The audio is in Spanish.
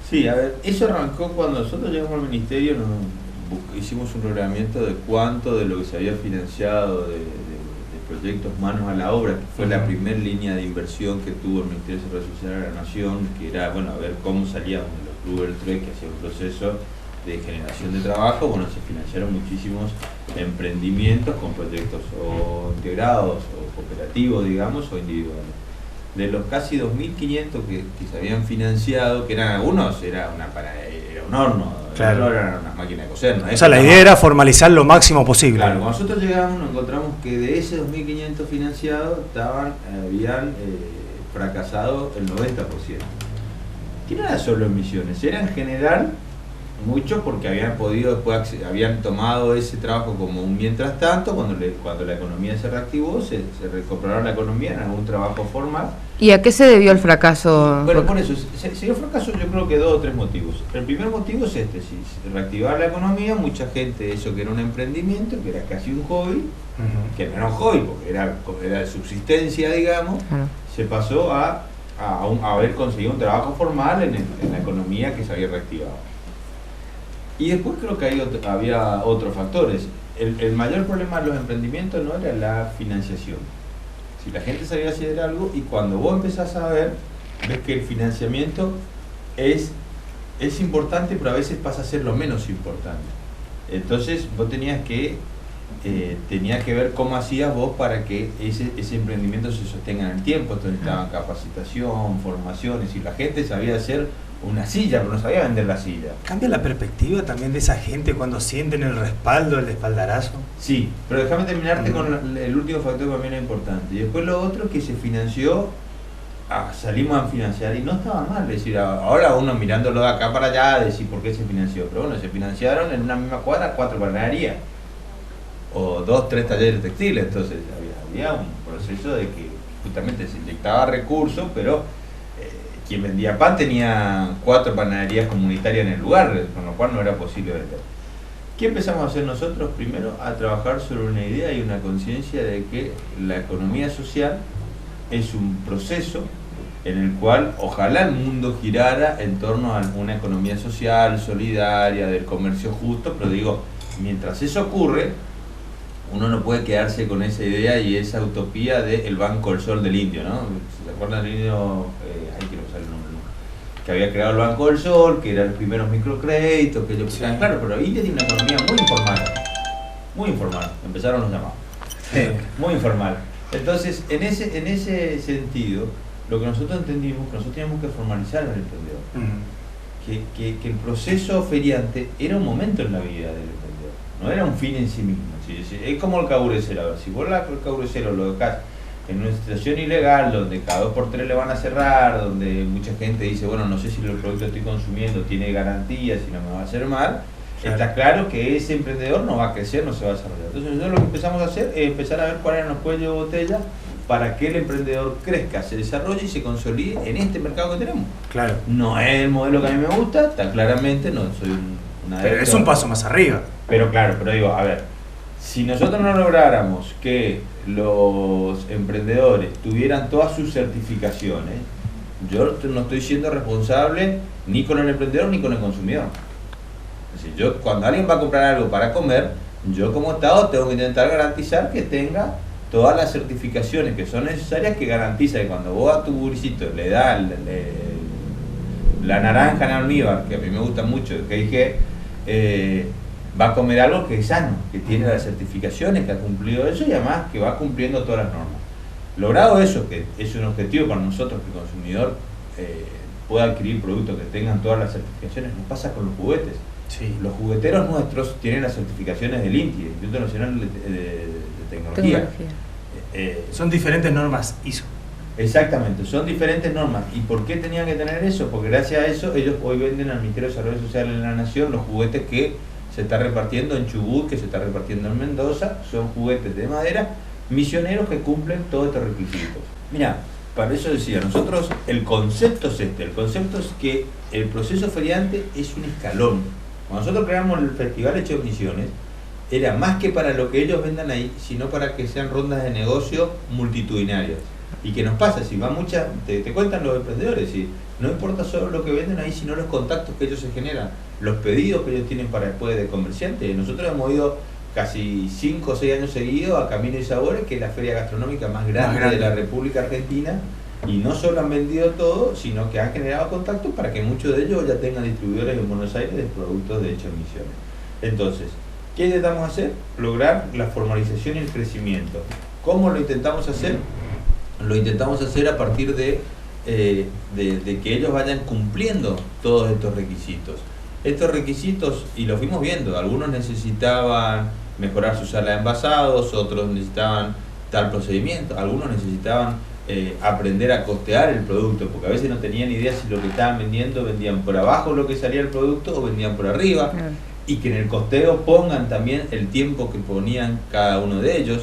Sí, a ver, eso arrancó cuando nosotros llegamos al ministerio, hicimos un reglamento de cuánto de lo que se había financiado de proyectos manos a la obra, que fue la primera línea de inversión que tuvo el Ministerio de Desarrollo Social de la Nación, que era, bueno, a ver cómo salíamos de los clubes del TREC, que hacía un proceso de generación de trabajo. Bueno, se financiaron muchísimos emprendimientos con proyectos o integrados o cooperativos, digamos, o individuales. De los casi 2.500 que se habían financiado, que eran algunos, era un horno, claro, era una máquina de coser, ¿no? O sea, la idea era formalizar lo máximo posible. Claro, cuando nosotros llegamos nos encontramos que de ese 2.500 financiados habían fracasado el 90%. Que no era solo en Misiones, era en general muchos, porque habían podido después, habían tomado ese trabajo como un mientras tanto. Cuando la economía se reactivó, se recuperaron la economía en algún trabajo formal. ¿Y a qué se debió el fracaso? Bueno, por eso, se dio fracaso, yo creo que 2 o 3 motivos. El primer motivo es si reactivar la economía, mucha gente, eso que era un emprendimiento, que era casi un hobby, que no era un hobby, porque era de subsistencia, digamos, se pasó a haber conseguido un trabajo formal en la economía que se había reactivado. Y después creo que había otros factores. El mayor problema de los emprendimientos no era la financiación. Si la gente sabía hacer algo, y cuando vos empezás a ver, ves que el financiamiento es importante, pero a veces pasa a ser lo menos importante. Entonces vos tenías que ver cómo hacías vos para que ese emprendimiento se sostenga en el tiempo. Entonces necesitaban capacitación, formaciones, y la gente sabía hacer una silla, pero no sabía vender la silla. ¿Cambia la perspectiva también de esa gente cuando sienten el respaldo, el espaldarazo? Sí, pero déjame terminarte con el último factor que también es importante. Y después lo otro que se financió, salimos a financiar, y no estaba mal. Es decir, ahora uno mirándolo de acá para allá, decir por qué se financió. Pero bueno, se financiaron en una misma cuadra 4 panaderías, o 2, 3 talleres textiles. Entonces había un proceso de que justamente se inyectaba recursos, pero quien vendía pan tenía 4 panaderías comunitarias en el lugar, con lo cual no era posible vender. ¿Qué empezamos a hacer nosotros? Primero, a trabajar sobre una idea y una conciencia de que la economía social es un proceso en el cual ojalá el mundo girara en torno a una economía social, solidaria, del comercio justo, pero digo, mientras eso ocurre, uno no puede quedarse con esa idea y esa utopía del Banco del Sol del Indio, ¿no? ¿Se acuerdan del indio? Quiero usar el nombre, ¿no? Que había creado el Banco del Sol, que eran los primeros microcréditos, que ellos pensaban, claro, pero India tiene una economía muy informal, empezaron los llamados, muy informal. Entonces, en ese sentido, lo que nosotros entendimos, que nosotros teníamos que formalizar al emprendedor, que el proceso feriante era un momento en la vida del emprendedor, no era un fin en sí mismo. Es como el caburecero. A ver, si vos el caburecero lo dejás en una situación ilegal, donde cada 2 por 3 le van a cerrar, donde mucha gente dice, bueno, no sé si el producto que estoy consumiendo tiene garantía, si no me va a hacer mal, está claro que ese emprendedor no va a crecer, no se va a desarrollar. Entonces nosotros lo que empezamos a hacer es empezar a ver cuáles eran los cuellos de botella para que el emprendedor crezca, se desarrolle y se consolide en este mercado que tenemos. Claro. No es el modelo que a mí me gusta, está claramente, no soy una... Pero es un paso más arriba. Pero claro, pero digo, a ver, si nosotros no lográramos que los emprendedores tuvieran todas sus certificaciones, yo no estoy siendo responsable ni con el emprendedor ni con el consumidor. Es decir, cuando alguien va a comprar algo para comer, yo como Estado tengo que intentar garantizar que tenga todas las certificaciones que son necesarias, que garantiza que cuando vos a tu gurisito le das la naranja en almíbar, que a mí me gusta mucho, que dije, va a comer algo que es sano, que tiene las certificaciones, que ha cumplido eso, y además que va cumpliendo todas las normas. Logrado eso, que es un objetivo para nosotros, que el consumidor pueda adquirir productos que tengan todas las certificaciones. Nos pasa con los juguetes. Sí. Los jugueteros nuestros tienen las certificaciones del INTI, el Instituto Nacional de Tecnología. Son diferentes normas ISO. Exactamente, son diferentes normas. ¿Y por qué tenían que tener eso? Porque gracias a eso ellos hoy venden al Ministerio de Desarrollo Social en la Nación los juguetes que se está repartiendo en Chubut, que se está repartiendo en Mendoza. Son juguetes de madera misioneros que cumplen todos estos requisitos. Mira, para eso decía, nosotros el concepto es el concepto es que el proceso feriante es un escalón. Cuando nosotros creamos el Festival Hecho en Misiones, era más que para lo que ellos vendan ahí, sino para que sean rondas de negocio multitudinarias. Y que nos pasa, si va mucha, te cuentan los emprendedores, si no importa solo lo que venden ahí, sino los contactos que ellos se generan, los pedidos que ellos tienen para después de comerciantes. Nosotros hemos ido casi 5 o 6 años seguidos a Camino y Sabores, que es la feria gastronómica más grande de la República Argentina, y no solo han vendido todo, sino que han generado contactos para que muchos de ellos ya tengan distribuidores en Buenos Aires de productos de hecho en Misiones. Entonces, ¿qué intentamos hacer? Lograr la formalización y el crecimiento. ¿Cómo lo intentamos hacer? Lo intentamos hacer a partir de que ellos vayan cumpliendo todos estos requisitos. Estos requisitos, y los fuimos viendo, algunos necesitaban mejorar su sala de envasados, otros necesitaban tal procedimiento, algunos necesitaban aprender a costear el producto, porque a veces no tenían idea si lo que estaban vendiendo vendían por abajo lo que salía el producto o vendían por arriba, y que en el costeo pongan también el tiempo que ponían cada uno de ellos.